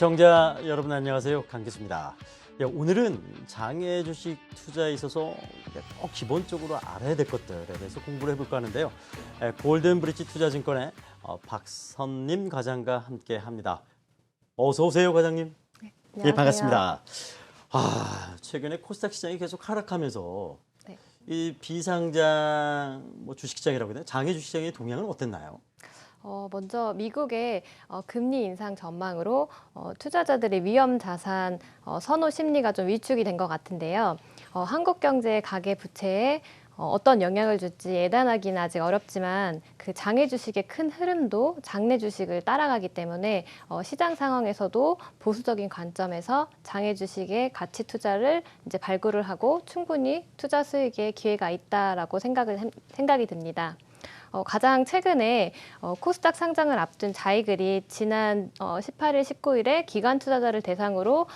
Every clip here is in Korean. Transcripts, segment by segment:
시청자 여러분 안녕하세요. 강 교수입니다. 오늘은 장외 주식 투자에 있어서 꼭 기본적으로 알아야 될 것들에 대해서 공부를 해볼까 하는데요. 골든 브릿지 투자증권의 박선림 과장과 함께 합니다. 어서 오세요, 과장님. 네, 예, 안녕하세요. 반갑습니다. 최근에 코스닥 시장이 계속 하락하면서 네. 이 비상장 주식시장이라고 해야 되나? 장외 주식시장의 동향은 어땠나요? 먼저 미국의 금리 인상 전망으로 투자자들의 위험 자산 선호 심리가 좀 위축이 된 것 같은데요. 한국 경제의 가계 부채에 어떤 영향을 줄지 예단하기는 아직 어렵지만 그 장외 주식의 큰 흐름도 장내 주식을 따라가기 때문에 시장 상황에서도 보수적인 관점에서 장외 주식의 가치 투자를 이제 발굴을 하고 충분히 투자 수익의 기회가 있다라고 생각이 듭니다. 가장 최근에 코스닥 상장을 앞둔 자이글이 지난 18일, 19일에 기관 투자자를 대상으로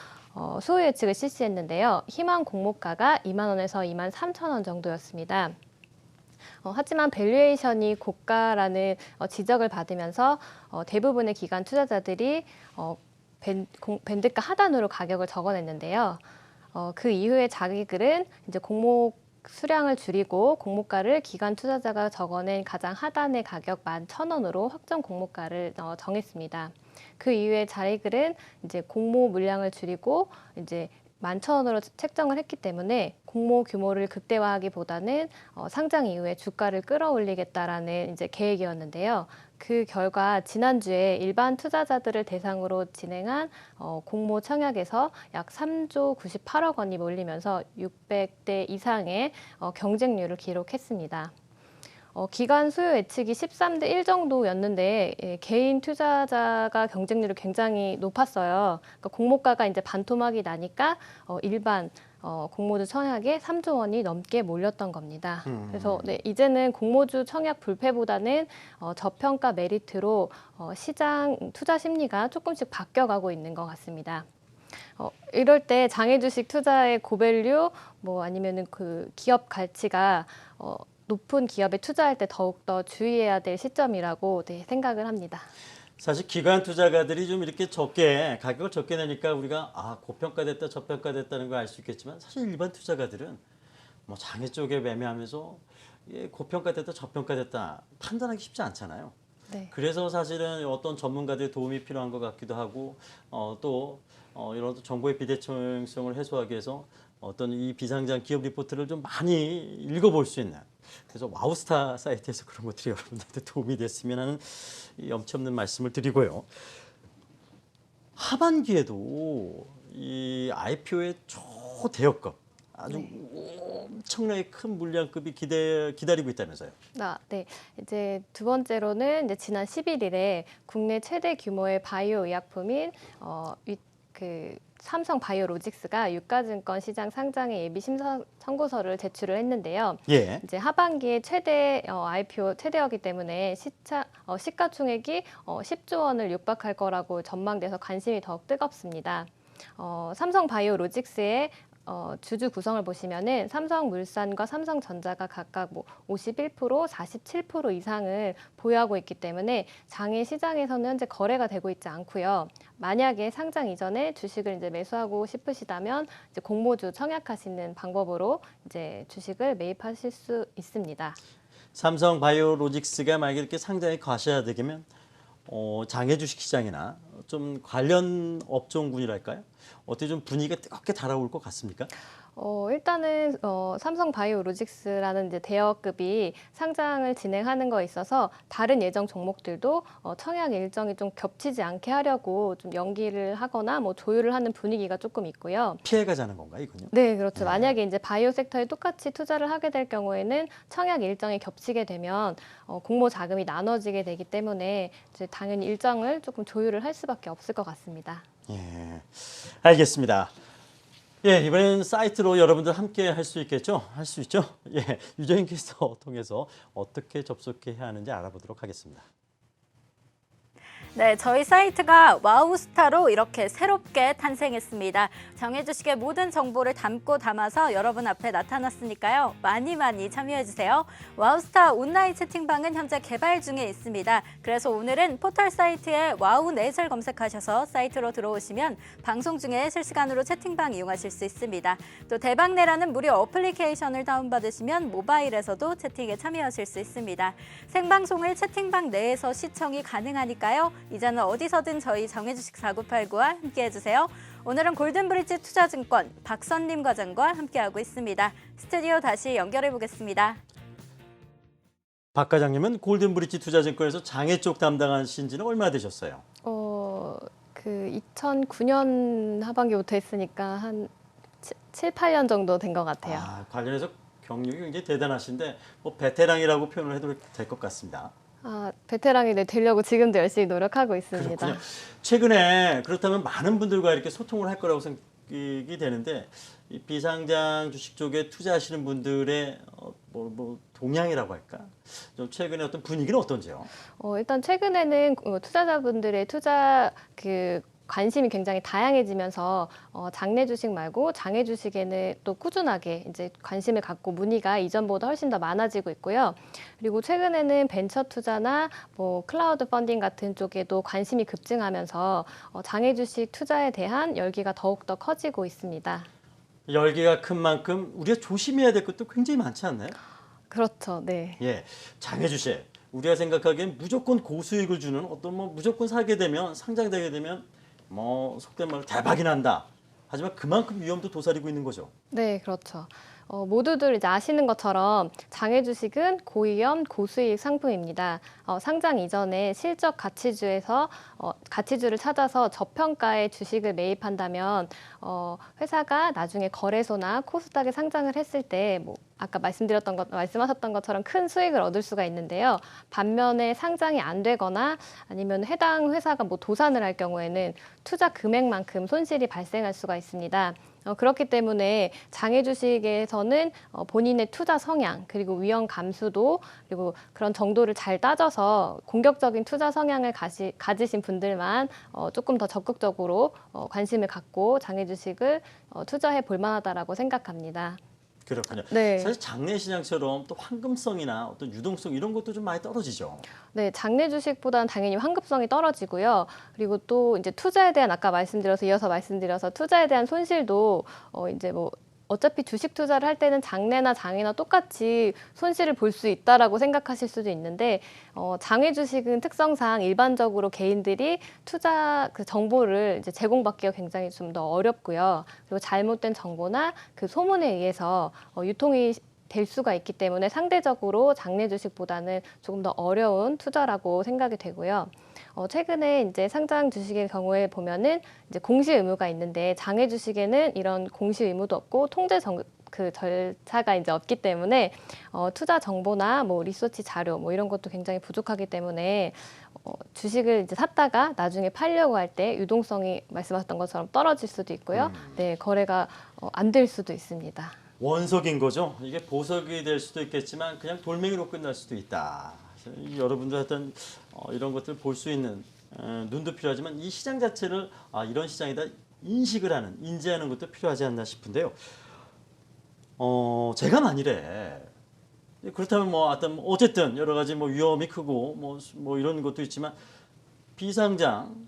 수요 예측을 실시했는데요. 희망 공모가가 2만 원에서 2만 3천 원 정도였습니다. 하지만 밸류에이션이 고가라는 지적을 받으면서 대부분의 기관 투자자들이 밴드가 하단으로 가격을 적어냈는데요. 그 이후에 자기글은 이제 공모 수량을 줄이고 공모가를 기관 투자자가 적어낸 가장 하단의 가격 11,000원으로 확정 공모가를 정했습니다. 그 이후에 자이글은 이제 공모 물량을 줄이고 이제 11,000원으로 책정을 했기 때문에 공모 규모를 극대화하기보다는 상장 이후에 주가를 끌어올리겠다라는 이제 계획이었는데요. 그 결과 지난주에 일반 투자자들을 대상으로 진행한 공모 청약에서 약 3조 98억 원이 몰리면서 600대 이상의 경쟁률을 기록했습니다. 기관 수요 예측이 13대 1 정도였는데 개인 투자자가 경쟁률이 굉장히 높았어요. 그러니까 공모가가 이제 반토막이 나니까 일반 공모주 청약에 3조 원이 넘게 몰렸던 겁니다. 그래서 이제는 공모주 청약 불패보다는 저평가 메리트로 시장 투자 심리가 조금씩 바뀌어가고 있는 것 같습니다. 이럴 때 장외 주식 투자의 고밸류 아니면은 그 기업 가치가 높은 기업에 투자할 때 더욱더 주의해야 될 시점이라고 생각을 합니다. 사실 기관 투자가들이 좀 이렇게 가격을 적게 내니까 우리가 고평가됐다 저평가됐다는 걸 알 수 있겠지만 사실 일반 투자가들은 장외 쪽에 매매하면서 고평가됐다 저평가됐다 판단하기 쉽지 않잖아요. 네. 그래서 사실은 어떤 전문가들의 도움이 필요한 것 같기도 하고 또 이런 정보의 비대칭성을 해소하기 위해서 어떤 이 비상장 기업 리포트를 좀 많이 읽어볼 수 있는, 그래서 와우스타 사이트에서 그런 것들이 여러분들한테 도움이 됐으면 하는 염치 없는 말씀을 드리고요. 하반기에도 이 IPO의 초대역급 아주 엄청나게 큰 물량급이 기다리고 있다면서요. 네. 이제 두 번째로는 이제 지난 11일에 국내 최대 규모의 바이오 의약품인 삼성 바이오로직스가 유가증권 시장 상장의 예비 심사 청구서를 제출을 했는데요. 예. 이제 하반기에 최대 IPO 최대이기 때문에 시가총액이 10조 원을 육박할 거라고 전망돼서 관심이 더욱 뜨겁습니다. 삼성 바이오로직스의 주주 구성을 보시면은 삼성물산과 삼성전자가 각각 51%, 47% 이상을 보유하고 있기 때문에 장외 시장에서는 현재 거래가 되고 있지 않고요. 만약에 상장 이전에 주식을 이제 매수하고 싶으시다면 이제 공모주 청약하시는 방법으로 이제 주식을 매입하실 수 있습니다. 삼성 바이오로직스가 만약에 이렇게 상장이 가셔야되면 장외 주식 시장이나 좀 관련 업종군이랄까요? 어떻게 좀 분위기가 뜨겁게 달아올 것 같습니까? 일단은 삼성 바이오로직스라는 이제 대여급이 상장을 진행하는 거에 있어서 다른 예정 종목들도 청약 일정이 좀 겹치지 않게 하려고 좀 연기를 하거나 조율을 하는 분위기가 조금 있고요. 피해가자는 건가요, 이건요? 네, 그렇죠. 만약에 이제 바이오 섹터에 똑같이 투자를 하게 될 경우에는 청약 일정이 겹치게 되면 공모 자금이 나눠지게 되기 때문에 이제 당연히 일정을 조금 조율을 할 수밖에 없을 것 같습니다. 예, 알겠습니다. 예, 이번엔 사이트로 여러분들 함께 할 수 있겠죠? 할 수 있죠? 예, 유저인 캐스터 통해서 어떻게 접속해야 하는지 알아보도록 하겠습니다. 네, 저희 사이트가 와우스타로 이렇게 새롭게 탄생했습니다. 정해주식의 모든 정보를 담고 담아서 여러분 앞에 나타났으니까요. 많이 많이 참여해주세요. 와우스타 온라인 채팅방은 현재 개발 중에 있습니다. 그래서 오늘은 포털 사이트에 와우넷을 검색하셔서 사이트로 들어오시면 방송 중에 실시간으로 채팅방 이용하실 수 있습니다. 또 대박내라는 무료 어플리케이션을 다운받으시면 모바일에서도 채팅에 참여하실 수 있습니다. 생방송을 채팅방 내에서 시청이 가능하니까요. 이제는 어디서든 저희 정해주식 4989와 함께해주세요. 오늘은 골든브리지 투자증권 박선림 과장과 함께하고 있습니다. 스튜디오 다시 연결해보겠습니다. 박 과장님은 골든브리지 투자증권에서 장애 쪽 담당하신 지는 얼마 되셨어요? 그 2009년 하반기부터 했으니까 한 7, 8년 정도 된 것 같아요. 관련해서 경력이 굉장히 대단하신데 뭐 베테랑이라고 표현을 해도 될 것 같습니다. 베테랑이 되려고 지금도 열심히 노력하고 있습니다. 그렇군요. 최근에 그렇다면 많은 분들과 이렇게 소통을 할 거라고 생각이 되는데 이 비상장 주식 쪽에 투자하시는 분들의 동향이라고 할까? 좀 최근에 어떤 분위기는 어떤지요? 일단 최근에는 투자자분들의 투자 관심이 굉장히 다양해지면서 장내 주식 말고 장외 주식에는 또 꾸준하게 이제 관심을 갖고 문의가 이전보다 훨씬 더 많아지고 있고요. 그리고 최근에는 벤처 투자나 클라우드 펀딩 같은 쪽에도 관심이 급증하면서 장외 주식 투자에 대한 열기가 더욱더 커지고 있습니다. 열기가 큰 만큼 우리가 조심해야 될 것도 굉장히 많지 않나요? 그렇죠. 네. 예, 장외 주식 우리가 생각하기엔 무조건 고수익을 주는 어떤 무조건 사게 되면 상장되게 되면 속된 말로 대박이 난다. 하지만 그만큼 위험도 도사리고 있는 거죠. 네, 그렇죠. 모두들 이제 아시는 것처럼 장외 주식은 고위험, 고수익 상품입니다. 상장 이전에 실적 가치주에서 가치주를 찾아서 저평가의 주식을 매입한다면 회사가 나중에 거래소나 코스닥에 상장을 했을 때 아까 말씀하셨던 것처럼 큰 수익을 얻을 수가 있는데요. 반면에 상장이 안 되거나 아니면 해당 회사가 도산을 할 경우에는 투자 금액만큼 손실이 발생할 수가 있습니다. 그렇기 때문에 장외 주식에서는 본인의 투자 성향 그리고 위험 감수도 그리고 그런 정도를 잘 따져서 공격적인 투자 성향을 가지신 분들만 조금 더 적극적으로 관심을 갖고 장외 주식을 투자해 볼 만하다라고 생각합니다. 그렇군요. 네. 사실 장내 시장처럼 또 황금성이나 어떤 유동성 이런 것도 좀 많이 떨어지죠. 네, 장내 주식보다는 당연히 환급성이 떨어지고요. 그리고 또 이제 투자에 대한 이어서 말씀드려서 투자에 대한 손실도 이제 어차피 주식 투자를 할 때는 장내나 장외나 똑같이 손실을 볼 수 있다라고 생각하실 수도 있는데 장외 주식은 특성상 일반적으로 개인들이 투자 정보를 이제 제공받기가 굉장히 좀 더 어렵고요. 그리고 잘못된 정보나 소문에 의해서 유통이 될 수가 있기 때문에 상대적으로 장내 주식보다는 조금 더 어려운 투자라고 생각이 되고요. 최근에 이제 상장 주식의 경우에 보면은 이제 공시 의무가 있는데 장외 주식에는 이런 공시 의무도 없고 통제 절차가 이제 없기 때문에 투자 정보나 리서치 자료 이런 것도 굉장히 부족하기 때문에 주식을 이제 샀다가 나중에 팔려고 할 때 유동성이 말씀하셨던 것처럼 떨어질 수도 있고요. 네, 거래가 안 될 수도 있습니다. 원석인 거죠. 이게 보석이 될 수도 있겠지만 그냥 돌멩이로 끝날 수도 있다. 여러분들 하여튼 이런 것들 볼 수 있는 눈도 필요하지만 이 시장 자체를 이런 시장이다 인지하는 것도 필요하지 않나 싶은데요. 제가 만일에 그렇다면 어쨌든 여러 가지 위험이 크고 이런 것도 있지만 비상장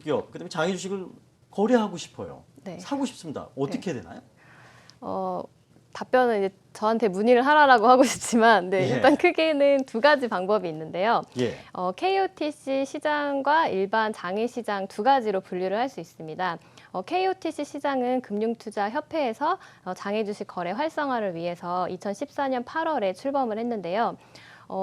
기업 그다음에 장외 주식을 거래하고 싶어요. 네. 사고 싶습니다. 어떻게 해야 되나요? 답변은 이제 저한테 문의를 하라고 하고 싶지만 예. 일단 크게는 두 가지 방법이 있는데요. 예. KOTC 시장과 일반 장외 시장 두 가지로 분류를 할 수 있습니다. KOTC 시장은 금융투자협회에서 장외 주식 거래 활성화를 위해서 2014년 8월에 출범을 했는데요.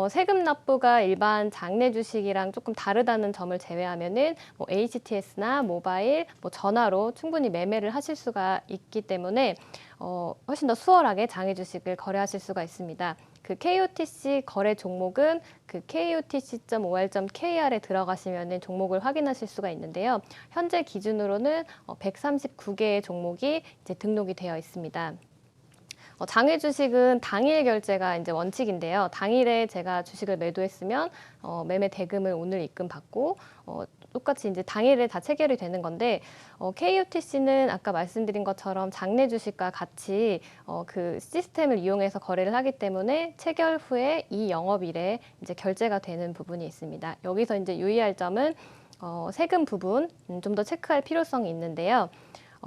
세금 납부가 일반 장내 주식이랑 조금 다르다는 점을 제외하면은 HTS나 모바일, 전화로 충분히 매매를 하실 수가 있기 때문에 훨씬 더 수월하게 장외 주식을 거래하실 수가 있습니다. 그 KOTC 거래 종목은 그 KOTC.or.kr에 들어가시면은 종목을 확인하실 수가 있는데요. 현재 기준으로는 139개의 종목이 이제 등록이 되어 있습니다. 장외 주식은 당일 결제가 이제 원칙인데요. 당일에 제가 주식을 매도했으면 매매 대금을 오늘 입금 받고 똑같이 이제 당일에 다 체결이 되는 건데 KUTC는 아까 말씀드린 것처럼 장내 주식과 같이 그 시스템을 이용해서 거래를 하기 때문에 체결 후에 이 영업일에 이제 결제가 되는 부분이 있습니다. 여기서 이제 유의할 점은 세금 부분 좀 더 체크할 필요성이 있는데요.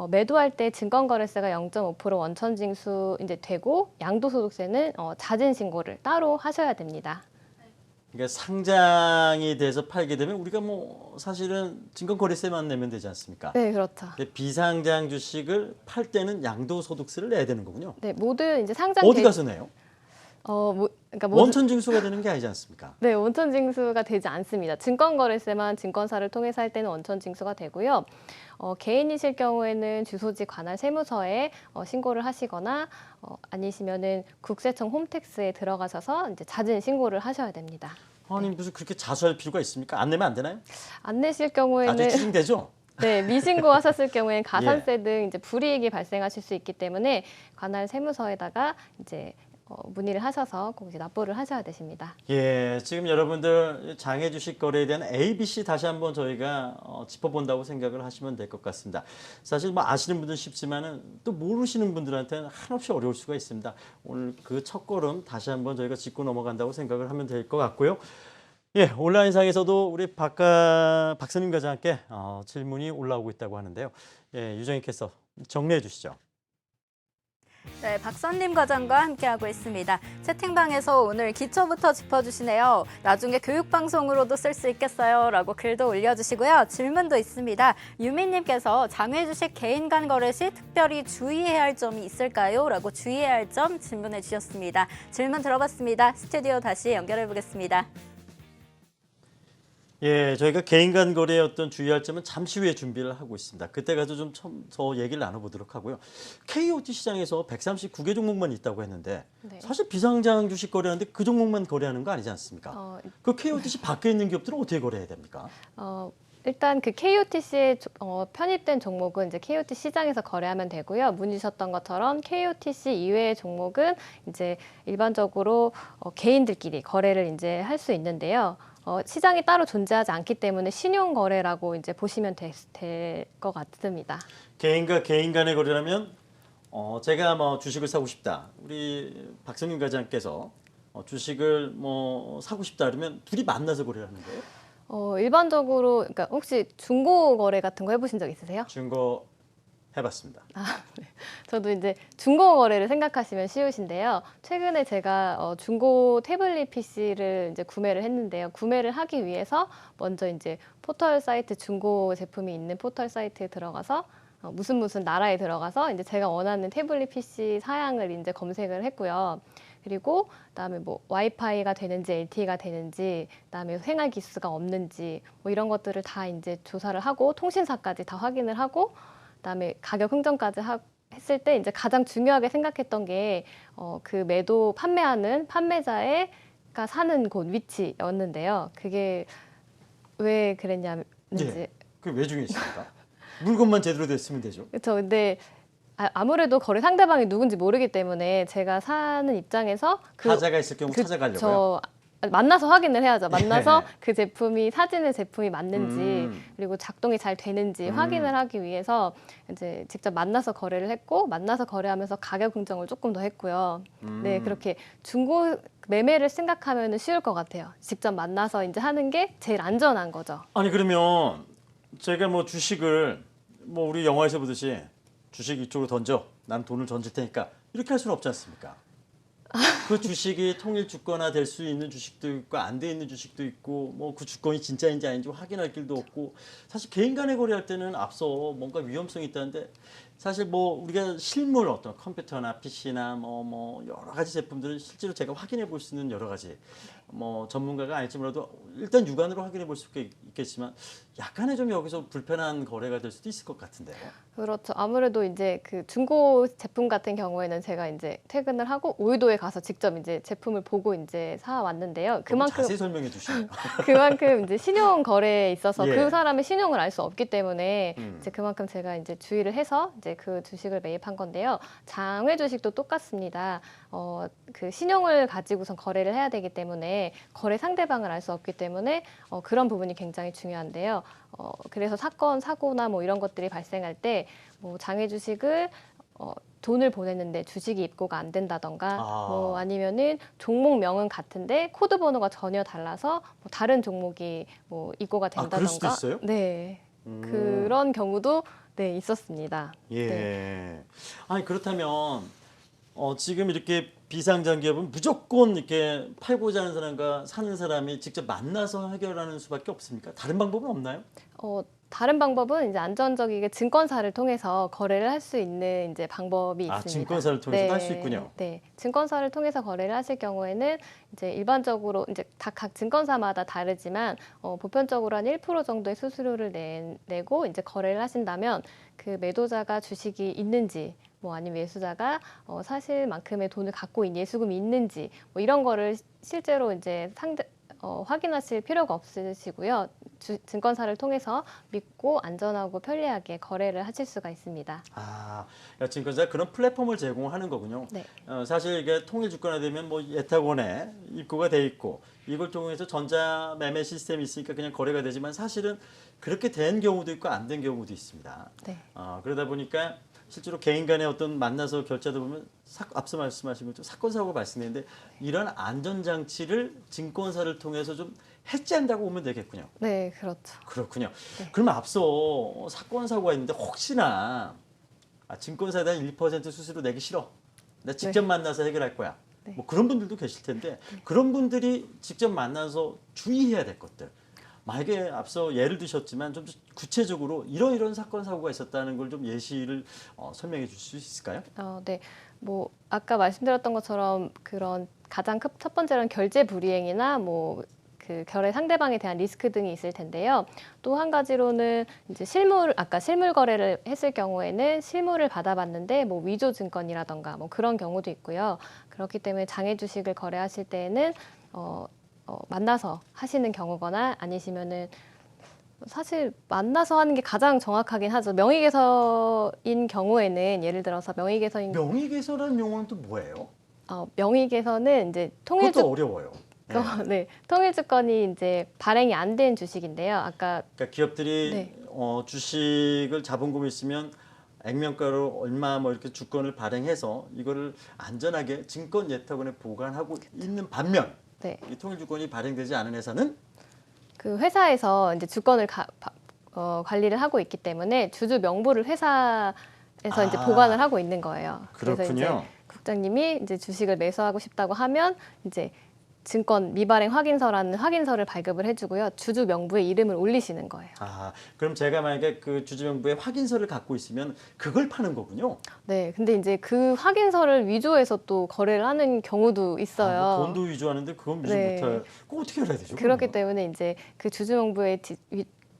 매도할 때 증권거래세가 0.5% 원천징수 이제 되고 양도소득세는 자진 신고를 따로 하셔야 됩니다. 그러니까 상장이 돼서 팔게 되면 우리가 뭐 사실은 증권거래세만 내면 되지 않습니까? 네, 그렇죠. 근데 비상장 주식을 팔 때는 양도소득세를 내야 되는 거군요. 네, 모든 이제 상장 어디 가서 내요? 그러니까 모든 원천징수가 되는 게 아니지 않습니까? 네, 원천징수가 되지 않습니다. 증권거래세만 증권사를 통해서 할 때는 원천징수가 되고요. 개인이실 경우에는 주소지 관할 세무서에 신고를 하시거나 아니시면은 국세청 홈택스에 들어가셔서 이제 자진 신고를 하셔야 됩니다. 아니 무슨 그렇게 자수할 필요가 있습니까? 안 내면 안 되나요? 안 내실 아주 경우에는 추징되죠? 네, 미신고하셨을 경우에는 가산세 등 이제 불이익이 발생하실 수 있기 때문에 관할 세무서에다가 이제 문의를 하셔서 꼭 이제 납부를 하셔야 되십니다. 예, 지금 여러분들 장외 주식 거래에 대한 ABC 다시 한번 저희가 짚어본다고 생각을 하시면 될 것 같습니다. 사실 뭐 아시는 분들은 쉽지만은 또 모르시는 분들한테는 한없이 어려울 수가 있습니다. 오늘 그 첫걸음 다시 한번 저희가 짚고 넘어간다고 생각을 하면 될 것 같고요. 예, 온라인상에서도 우리 박선임 과장께 질문이 올라오고 있다고 하는데요. 예, 유정희 캐스터 정리해 주시죠. 네, 박선림 과장과 함께하고 있습니다. 채팅방에서 오늘 기초부터 짚어주시네요. 나중에 교육방송으로도 쓸 수 있겠어요? 라고 글도 올려주시고요. 질문도 있습니다. 유미님께서 장외주식 개인 간 거래 시 특별히 주의해야 할 점이 있을까요? 라고 주의해야 할 점 질문해 주셨습니다. 질문 들어봤습니다. 스튜디오 다시 연결해 보겠습니다. 예, 저희가 개인 간 거래의 어떤 주의할 점은 잠시 후에 준비를 하고 있습니다. 그때 가서 좀 더 얘기를 나눠보도록 하고요. KOT 시장에서 139개 종목만 있다고 했는데 네. 사실 비상장 주식 거래하는데 그 종목만 거래하는 거 아니지 않습니까? 그 KOTC 밖에 있는 기업들은 어떻게 거래해야 됩니까? 일단 그 KOTC에 편입된 종목은 이제 KOT 시장에서 거래하면 되고요. 문의 주셨던 것처럼 KOTC 이외의 종목은 이제 일반적으로 개인들끼리 거래를 이제 할 수 있는데요. 시장이 따로 존재하지 않기 때문에 신용 거래라고 이제 보시면 될 것 같습니다. 개인과 개인 간의 거래라면 제가 뭐 주식을 사고 싶다. 우리 박성윤 과장께서 주식을 뭐 사고 싶다 그러면 둘이 만나서 거래를 하는 거예요? 일반적으로 그러니까 혹시 중고 거래 같은 거 해보신 적 있으세요? 중고 해봤습니다. 네. 저도 이제 중고 거래를 생각하시면 쉬우신데요. 최근에 제가 중고 태블릿 PC를 이제 구매를 했는데요. 구매를 하기 위해서 먼저 이제 포털 사이트 중고 제품이 있는 포털 사이트에 들어가서 무슨 나라에 들어가서 이제 제가 원하는 태블릿 PC 사양을 이제 검색을 했고요. 그리고 그다음에 뭐 와이파이가 되는지 LTE가 되는지, 그다음에 생활 기수가 없는지 뭐 이런 것들을 다 이제 조사를 하고 통신사까지 다 확인을 하고 그다음에 가격 흥정까지 했을 때 이제 가장 중요하게 생각했던 게 그 매도 판매하는 판매자가 사는 곳 위치였는데요. 그게 왜 그랬냐면 예, 그게 왜 중요했습니까? 물건만 제대로 됐으면 되죠. 그렇죠. 근데 아무래도 거래 상대방이 누군지 모르기 때문에 제가 사는 입장에서 타자가 있을 경우 찾아가려고요. 만나서 확인을 해야죠. 만나서 예. 그 제품이 사진의 제품이 맞는지 그리고 작동이 잘 되는지 확인을 하기 위해서 이제 직접 만나서 거래를 했고 만나서 거래하면서 가격 흥정을 조금 더 했고요. 네, 그렇게 중고 매매를 생각하면 쉬울 것 같아요. 직접 만나서 이제 하는 게 제일 안전한 거죠. 아니 그러면 제가 뭐 주식을 뭐 우리 영화에서 보듯이 주식 이쪽으로 던져, 난 돈을 던질 테니까 이렇게 할 수는 없지 않습니까? 그 주식이 통일 주권화 될 수 있는 주식도 있고 안 돼 있는 주식도 있고 뭐 그 주권이 진짜인지 아닌지 확인할 길도 없고 사실 개인 간에 거래할 때는 앞서 뭔가 위험성이 있다는데 사실 뭐 우리가 실물 어떤 컴퓨터나 PC나 뭐 여러 가지 제품들을 실제로 제가 확인해 볼 수 있는 여러 가지 뭐 전문가가 아닐지 몰라도 일단 육안으로 확인해 볼 수 있겠지만 약간의 좀 여기서 불편한 거래가 될 수도 있을 것 같은데요. 그렇죠. 아무래도 이제 그 중고 제품 같은 경우에는 제가 이제 퇴근을 하고 오유도에 가서 직접 이제 제품을 보고 이제 사 왔는데요. 그만큼 자세히 설명해 주시네요. 그만큼 이제 신용 거래에 있어서 예. 그 사람의 신용을 알 수 없기 때문에 이제 그만큼 제가 이제 주의를 해서 이제 이제 그 주식을 매입한 건데요. 장외 주식도 똑같습니다. 그 신용을 가지고선 거래를 해야 되기 때문에 거래 상대방을 알 수 없기 때문에 그런 부분이 굉장히 중요한데요. 그래서 사건, 사고나 뭐 이런 것들이 발생할 때 뭐 장외 주식을 돈을 보냈는데 주식이 입고가 안 된다던가 뭐 아니면은 종목명은 같은데 코드 번호가 전혀 달라서 뭐 다른 종목이 뭐 입고가 된다던가. 그럴 수도 있어요? 네. 그런 경우도 네, 있었습니다. 예. 네. 아니 그렇다면 지금 이렇게 비상장 기업은 무조건 이렇게 팔고자 하는 사람과 사는 사람이 직접 만나서 해결하는 수밖에 없습니까? 다른 방법은 없나요? 다른 방법은 이제 안전적이게 증권사를 통해서 거래를 할 수 있는 이제 방법이 있습니다. 증권사를 통해서 할 수 있군요. 네, 증권사를 통해서 거래를 하실 경우에는 이제 일반적으로 이제 각 증권사마다 다르지만 보편적으로 한 1% 정도의 수수료를 내고 이제 거래를 하신다면 그 매도자가 주식이 있는지 뭐 아니면 매수자가 사실만큼의 돈을 갖고 있는 예수금이 있는지 뭐 이런 거를 실제로 이제 확인하실 필요가 없으시고요. 증권사를 통해서 믿고 안전하고 편리하게 거래를 하실 수가 있습니다. 그러니까 증권사가 그런 플랫폼을 제공하는 거군요. 네. 사실 이게 통일주권화되면 뭐 예탁원에 입고가 돼 있고 이걸 통해서 전자 매매 시스템이 있으니까 그냥 거래가 되지만 사실은 그렇게 된 경우도 있고 안 된 경우도 있습니다. 네. 그러다 보니까 실제로 개인 간의 어떤 만나서 결제하다 보면 앞서 말씀하신 것처럼 사건 사고가 발생되는데 이런 안전장치를 증권사를 통해서 좀 해지한다고 보면 되겠군요. 네, 그렇죠. 그렇군요. 네. 그러면 앞서 사건 사고가 있는데 혹시나 증권사에 대한 1% 수수료 내기 싫어. 나 직접 만나서 해결할 거야. 네. 뭐 그런 분들도 계실 텐데 그런 분들이 직접 만나서 주의해야 될 것들. 만약에 앞서 예를 드셨지만 좀 구체적으로 이런 사건 사고가 있었다는 걸 좀 예시를 설명해 주실 수 있을까요? 네. 뭐 아까 말씀드렸던 것처럼 그런 가장 첫 번째로는 결제 불이행이나 뭐 그 거래 상대방에 대한 리스크 등이 있을 텐데요. 또 한 가지로는 이제 아까 실물 거래를 했을 경우에는 실물을 받아봤는데 뭐 위조 증권이라던가 뭐 그런 경우도 있고요. 그렇기 때문에 장외 주식을 거래하실 때에는 만나서 하시는 경우거나 아니시면은 사실 만나서 하는 게 가장 정확하긴 하죠. 명의개설인 경우에는 예를 들어서 명의개설이라는 용어는 또 뭐예요? 명의개설은 이제 그것도 어려워요. 네, 통일주권이 이제 발행이 안 된 주식인데요. 그러니까 기업들이 네. 주식을 자본금이 있으면 액면가로 얼마 뭐 이렇게 주권을 발행해서 이거를 안전하게 증권 예탁원에 보관하고 있는 반면 네. 이 통일주권이 발행되지 않은 회사는 그 회사에서 이제 주권을 관리를 하고 있기 때문에 주주 명부를 회사에서 이제 보관을 하고 있는 거예요. 그래서 이제 그렇군요. 국장님이 이제 주식을 매수하고 싶다고 하면 이제 증권 미발행 확인서라는 확인서를 발급을 해주고요. 주주 명부에 이름을 올리시는 거예요. 그럼 제가 만약에 그 주주 명부에 확인서를 갖고 있으면 그걸 파는 거군요. 네, 근데 이제 그 확인서를 위조해서 또 거래를 하는 경우도 있어요. 뭐 돈도 위조하는데 그건 위조 네. 못할. 그거 어떻게 알아야 되죠? 그렇기 그러면? 때문에 이제 그 주주 명부에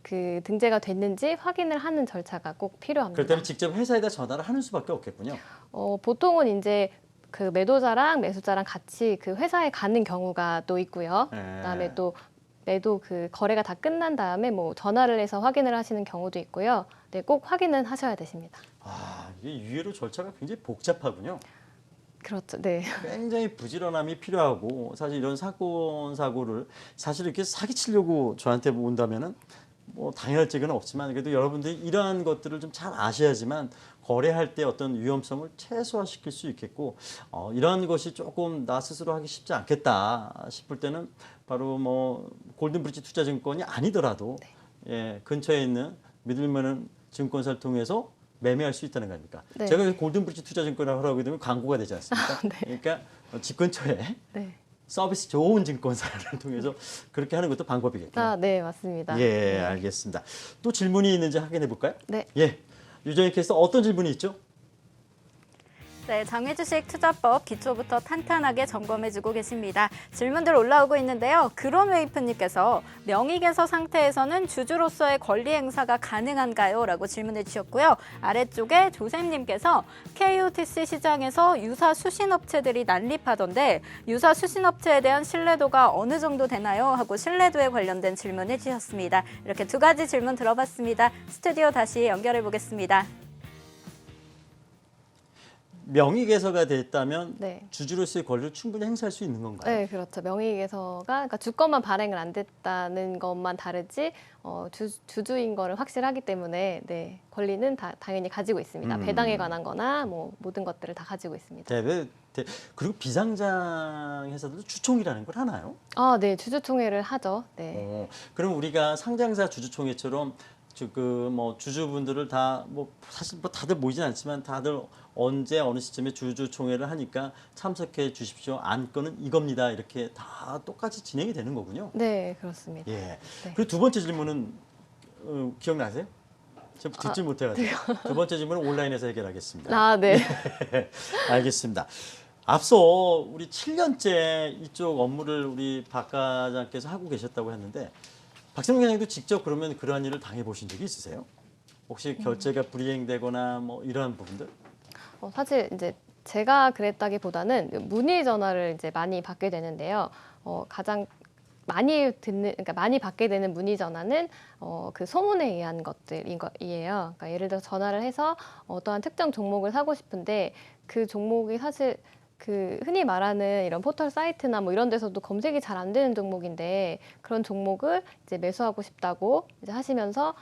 그 등재가 됐는지 확인을 하는 절차가 꼭 필요합니다. 그렇다면 직접 회사에다 전화를 하는 수밖에 없겠군요. 보통은 이제 그 매도자랑 매수자랑 같이 그 회사에 가는 경우가 또 있고요. 그다음에 또 그 거래가 다 끝난 다음에 뭐 전화를 해서 확인을 하시는 경우도 있고요. 네, 꼭 확인은 하셔야 되십니다. 이게 유예로 절차가 굉장히 복잡하군요. 그렇죠. 네. 굉장히 부지런함이 필요하고 사실 이런 사고를 사실 이렇게 사기치려고 저한테 온다면은 뭐 당연할 적은 없지만 그래도 여러분들이 이러한 것들을 좀 잘 아셔야지만 거래할 때 어떤 위험성을 최소화시킬 수 있겠고 이런 것이 조금 나 스스로 하기 쉽지 않겠다 싶을 때는 바로 뭐 골든브리지 투자증권이 아니더라도 근처에 있는 믿을 만한 증권사를 통해서 매매할 수 있다는 거 아닙니까? 네. 제가 골든브리지 투자증권이라고 하게 되면 광고가 되지 않습니까? 네. 그러니까 집 근처에 네. 서비스 좋은 증권사를 통해서 그렇게 하는 것도 방법이겠군요. 네, 맞습니다. 예, 네. 알겠습니다. 또 질문이 있는지 확인해 볼까요? 네. 예, 유정희 캐스터 어떤 질문이 있죠? 네, 장외주식 투자법 기초부터 탄탄하게 점검해주고 계십니다. 질문들 올라오고 있는데요. 그론웨이프님께서 명의개설 상태에서는 주주로서의 권리 행사가 가능한가요? 라고 질문해 주셨고요. 아래쪽에 조셉님께서 KOTC 시장에서 유사 수신업체들이 난립하던데 유사 수신업체에 대한 신뢰도가 어느 정도 되나요? 하고 신뢰도에 관련된 질문해 주셨습니다. 이렇게 두 가지 질문 들어봤습니다. 스튜디오 다시 연결해 보겠습니다. 명의개서가 됐다면 네. 주주로서의 권리를 충분히 행사할 수 있는 건가요? 네, 그렇죠. 명의개서가 그러니까 주권만 발행을 안 됐다는 것만 다르지 주주인 거를 확실하기 때문에 네, 권리는 당연히 가지고 있습니다. 배당에 관한 거나 뭐 모든 것들을 다 가지고 있습니다. 그리고 비상장 회사들도 주총이라는 걸 하나요? 아, 네. 주주총회를 하죠. 네. 그럼 우리가 상장사 주주총회처럼 지금 뭐 주주분들을 다 뭐 사실 뭐 다들 모이진 않지만 다들 언제 어느 시점에 주주총회를 하니까 참석해 주십시오. 안건은 이겁니다. 이렇게 다 똑같이 진행이 되는 거군요. 네, 그렇습니다. 예. 네. 그리고 두 번째 질문은 기억나세요? 제가 듣지 못해가지고 두 번째 질문은 온라인에서 해결하겠습니다. 아, 네. 알겠습니다. 앞서 우리 7년째 이쪽 업무를 우리 박 과장께서 하고 계셨다고 했는데 박성민 회장도 직접 그러면 그러한 일을 당해보신 적이 있으세요? 혹시 결제가 불이행되거나 뭐 이러한 부분들? 사실 이제 제가 그랬다기보다는 문의 전화를 이제 많이 받게 되는데요. 가장 그러니까 많이 받게 되는 문의 전화는 그 소문에 의한 것들이에요. 그러니까 예를 들어 전화를 해서 어떠한 특정 종목을 사고 싶은데 그 종목이 사실 그 흔히 말하는 이런 포털 사이트나 뭐 이런 데서도 검색이 잘 안 되는 종목인데 그런 종목을 이제 매수하고 싶다고 이제 하시면서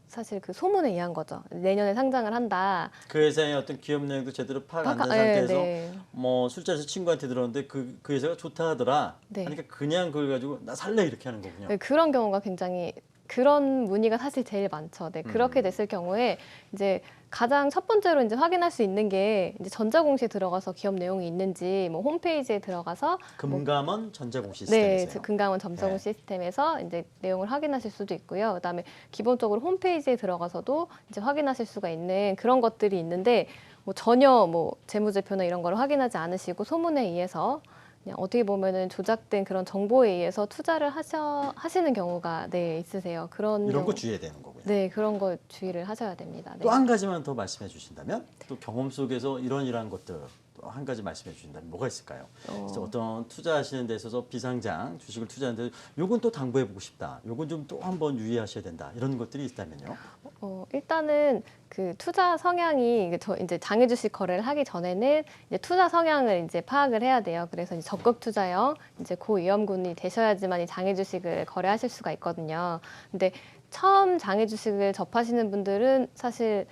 사실 그 소문에 의한 거죠. 내년에 상장을 한다. 그 회사의 어떤 기업 내용도 제대로 파악 안 된 상태에서 네. 뭐 술자리에서 친구한테 들었는데 그 회사가 좋다 하더라. 네. 그러니까 그냥 그걸 가지고 나 살래 이렇게 하는 거군요. 네, 그런 경우가 굉장히 그런 문의가 사실 제일 많죠. 네, 그렇게 됐을 경우에 이제 가장 첫 번째로 이제 확인할 수 있는 게 이제 전자공시에 들어가서 기업 내용이 있는지 뭐 홈페이지에 들어가서 금감원 전자공 네, 시스템이세요. 금감원 전자공 시스템에서 이제 내용을 확인하실 수도 있고요. 그다음에 기본적으로 홈페이지에 들어가서도 이제 확인하실 수가 있는 그런 것들이 있는데 뭐 전혀 뭐 재무제표나 이런 걸 확인하지 않으시고 소문에 의해서 그냥 어떻게 보면은 조작된 그런 정보에 의해서 투자를 하시는 경우가 네 있으세요. 이런 거 주의해야 되는 거고요. 네, 그런 거 주의를 하셔야 됩니다. 네. 또 한 가지만 더 말씀해 주신다면 또 경험 속에서 이러한 것들 또 한 가지 말씀해 주신다면 뭐가 있을까요? 그래서 어떤 투자하시는 데 있어서 비상장 주식을 투자하는데 요건 또 당부해 보고 싶다. 요건 좀 또 한번 유의하셔야 된다. 이런 것들이 있다면요. 일단은 그 투자 성향이 이제 장외 주식 거래를 하기 전에는 이제 투자 성향을 이제 파악을 해야 돼요. 그래서 이제 적극 투자형, 이제 고위험군이 되셔야지만 이 장외 주식을 거래하실 수가 있거든요. 근데 처음 장외 주식을 접하시는 분들은 사실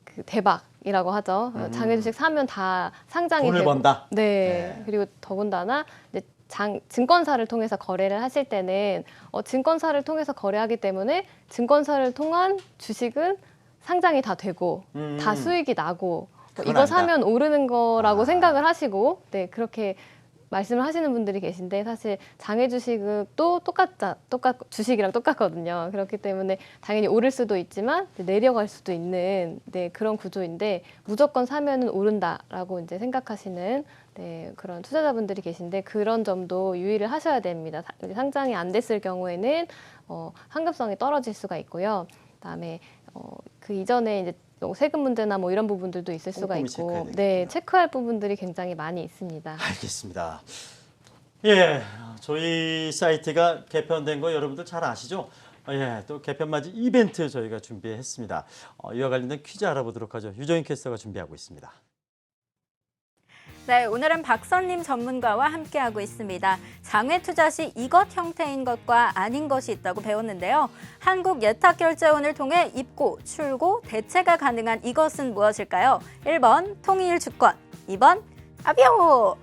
그 대박이라고 하죠. 장외 주식 사면 다 상장이 돈을 되고, 번다. 네. 네. 그리고 더군다나 이제 증권사를 통해서 거래를 하실 때는 증권사를 통해서 거래하기 때문에 증권사를 통한 주식은 상장이 다 되고 다 수익이 나고 그건 이거 아니다. 사면 오르는 거라고 생각을 하시고 네 그렇게 말씀을 하시는 분들이 계신데 사실 장외 주식은 또 주식이랑 똑같거든요. 그렇기 때문에 당연히 오를 수도 있지만 내려갈 수도 있는 네, 그런 구조인데 무조건 사면은 오른다라고 이제 생각하시는 네, 그런 투자자분들이 계신데 그런 점도 유의를 하셔야 됩니다. 상장이 안 됐을 경우에는 환급성이 떨어질 수가 있고요. 그다음에 그 이전에 이제 세금 문제나 뭐 이런 부분들도 있을 수가 꼼꼼히 있고, 체크해야 네, 되겠군요. 체크할 부분들이 굉장히 많이 있습니다. 알겠습니다. 예, 저희 사이트가 개편된 거 여러분들 잘 아시죠? 예, 또 개편 맞이 이벤트 저희가 준비했습니다. 이와 관련된 퀴즈 알아보도록 하죠. 유정인 캐스터가 준비하고 있습니다. 네, 오늘은 박선림 전문가와 함께하고 있습니다. 장외 투자 시 이것 형태인 것과 아닌 것이 있다고 배웠는데요. 한국 예탁결제원을 통해 입고, 출고, 대체가 가능한 이것은 무엇일까요? 1번 통일주권, 2번 아비오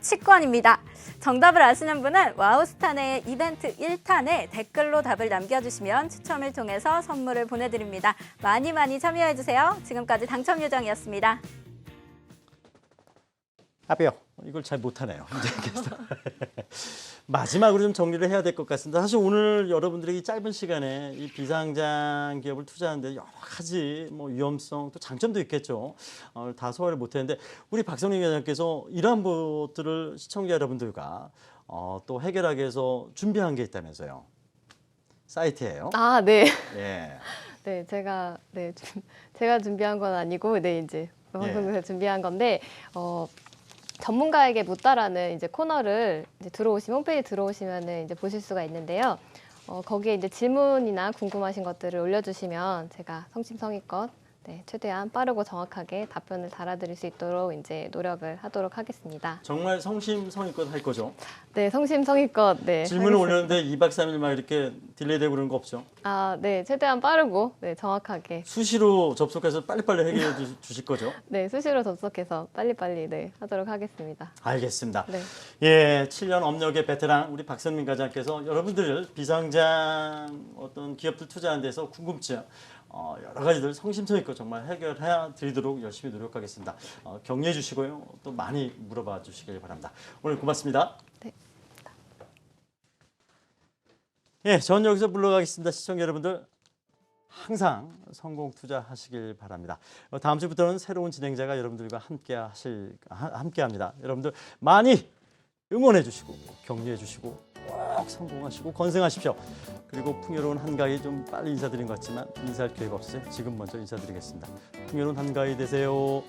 치권입니다. 정답을 아시는 분은 와우스타네의 이벤트 1탄에 댓글로 답을 남겨주시면 추첨을 통해서 선물을 보내드립니다. 많이 참여해주세요. 지금까지 당첨 요정이었습니다. 아뼈 이걸 잘 못하네요. 마지막으로 좀 정리를 해야 될 것 같습니다. 사실 오늘 여러분들에게 이 짧은 시간에 이 비상장 기업을 투자하는데 여러 가지 뭐 위험성 또 장점도 있겠죠. 다 소화를 못했는데 우리 박성림 회장께서 이러한 것들을 시청자 여러분들과 또 해결하기 위해서 준비한 게 있다면서요. 사이트예요. 아, 네. 예. 네, 제가 준비한 건 아니고, 네, 이제 방송에서 준비한 건데, 전문가에게 묻다라는 이제 코너를 이제 홈페이지 들어오시면은 이제 보실 수가 있는데요. 거기에 이제 질문이나 궁금하신 것들을 올려주시면 제가 성심성의껏 네, 최대한 빠르고 정확하게 답변을 달아드릴 수 있도록 이제 노력을 하도록 하겠습니다. 정말 성심성의껏 할 거죠? 네, 성심성의껏 네, 질문을 하겠습니다. 올렸는데 2박 3일 막 이렇게 딜레이되고 그러는 거 없죠? 아, 네, 최대한 빠르고 네, 정확하게 수시로 접속해서 빨리빨리 해결해 주실 거죠? 네, 수시로 접속해서 빨리빨리 네, 하도록 하겠습니다. 알겠습니다. 네. 예, 7년 업력의 베테랑 우리 박선민 과장께서 여러분들 비상장 어떤 기업들 투자하는 데서 궁금증 여러 가지들 성심성의껏 정말 해결해 드리도록 열심히 노력하겠습니다. 격려해 주시고요. 또 많이 물어봐 주시길 바랍니다. 오늘 고맙습니다. 네. 예, 전 여기서 물러가겠습니다. 시청자 여러분들 항상 성공 투자하시길 바랍니다. 다음 주부터는 새로운 진행자가 여러분들과 함께합니다. 여러분들 많이 응원해 주시고 격려해 주시고 꼭 성공하시고 건승하십시오. 그리고 풍요로운 한가위 좀 빨리 인사드린 것 같지만 인사할 기회가 없어요. 지금 먼저 인사드리겠습니다. 풍요로운 한가위 되세요.